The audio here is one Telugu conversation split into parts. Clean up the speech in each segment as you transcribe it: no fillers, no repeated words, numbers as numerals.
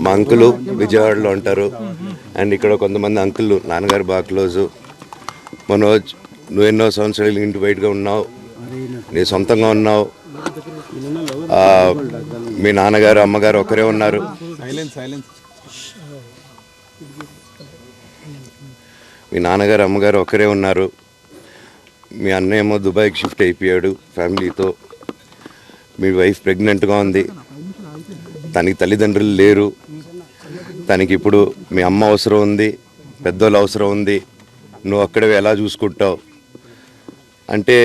మా అంకులు విజయవాడలో ఉంటారు. అండ్ ఇక్కడ కొంతమంది అంకుల్ నాన్నగారు బాగా క్లోజు. మనోజ్, నువ్వు ఎన్నో సంవత్సరాలు ఇంటి బయటగా ఉన్నావు, నీ సొంతంగా ఉన్నావు. మీ నాన్నగారు అమ్మగారు ఒకరే ఉన్నారు. మీ నాన్నగారు అమ్మగారు ఒకరే ఉన్నారు. మీ అన్నయ్య ఏమో దుబాయ్కి షిఫ్ట్ అయిపోయాడు ఫ్యామిలీతో. మీ వైఫ్ ప్రెగ్నెంట్గా ఉంది. తనకి తల్లిదండ్రులు లేరు. తనకి ఇప్పుడు మీ అమ్మ అవసరం ఉంది, పెద్దోళ్ళు అవసరం ఉంది. నువ్వు అక్కడే ఎలా చూసుకుంటావు అంటే,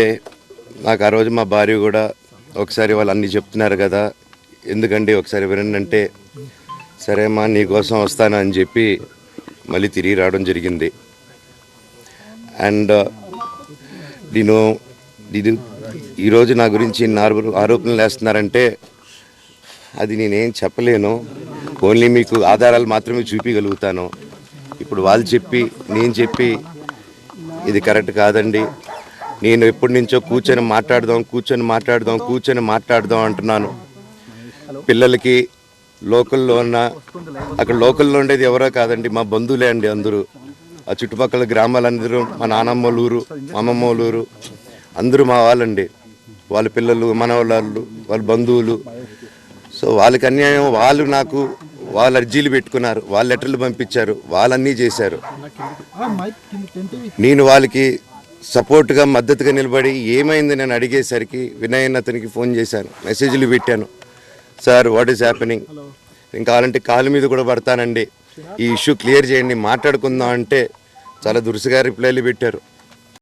నాకు ఆ రోజు మా భార్య కూడా ఒకసారి వాళ్ళు అన్నీ చెప్తున్నారు కదా, ఎందుకండి ఒకసారి వినండి అంటే, సరే అమ్మా నీకోసం వస్తాను అని చెప్పి మళ్ళీ తిరిగి రావడం జరిగింది. అండ్ నేను ఈరోజు నా గురించి ఆరోపణలు వేస్తున్నారంటే అది నేనేం చెప్పలేను. ఓన్లీ మీకు ఆధారాలు మాత్రమే చూపించగలుగుతాను. ఇప్పుడు వాళ్ళు చెప్పి నేను చెప్పి ఇది కరెక్ట్ కాదండి. నేను ఎప్పటి నుంచో కూర్చొని మాట్లాడదాం అంటున్నాను. పిల్లలకి లోకల్లో ఉన్న, అక్కడ లోకల్లో ఉండేది ఎవరో కాదండి, మా బంధువులే అండి అందరూ. ఆ చుట్టుపక్కల గ్రామాలందరూ మా నానమ్మ ఊరు, మా అమ్మమ్మ ఊరు అందరూ మా వాళ్ళండి. వాళ్ళ పిల్లలు, మనవాళ్ళు, వాళ్ళ బంధువులు. సో వాళ్ళకి అన్యాయం, వాళ్ళు అర్జీలు పెట్టుకున్నారు, వాళ్ళు లెటర్లు పంపించారు, వాళ్ళన్నీ చేశారు. నేను వాళ్ళకి సపోర్ట్గా మద్దతుగా నిలబడి ఏమైంది నేను అడిగేసరికి వినయ్ అతనికి ఫోన్ చేశాను, మెసేజ్లు పెట్టాను. సార్ వాట్ ఈస్ హ్యాపెనింగ్, ఇంకా కావాలంటే కాలు మీద కూడా పడతానండి, ఈ ఇష్యూ క్లియర్ చేయండి, మాట్లాడుకుందాం అంటే చాలా దురుసుగా రిప్లైలు పెట్టారు.